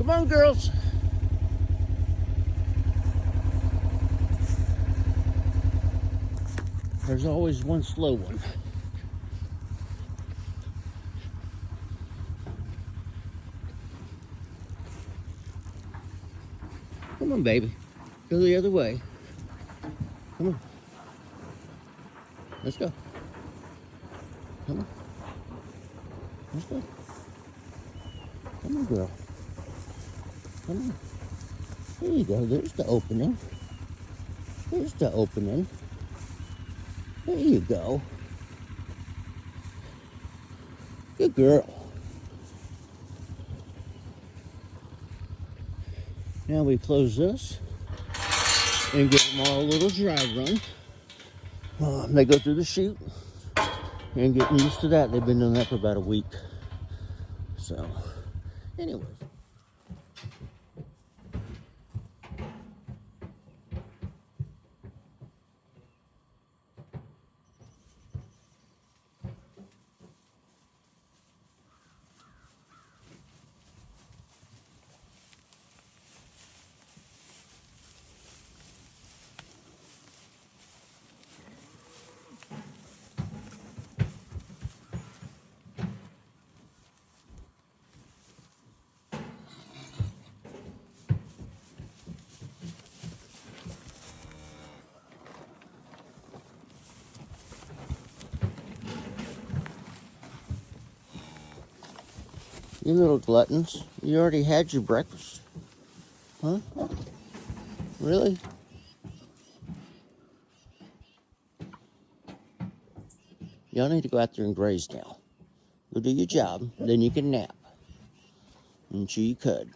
Come on, girls. There's always one slow one. Come on, baby. Go the other way. Come on. Let's go. Come on. Let's go. Come on, girl. Come on. There you go. There's the opening. There's the opening. There you go. Good girl. Now we close this and give them all a little dry run. They go through the chute and getting used to that. They've been doing that for about a week. So, anyways. You little gluttons, you already had your breakfast. Huh? Really? Y'all need to go out there and graze now. Go do your job, then you can nap. And chew your cud.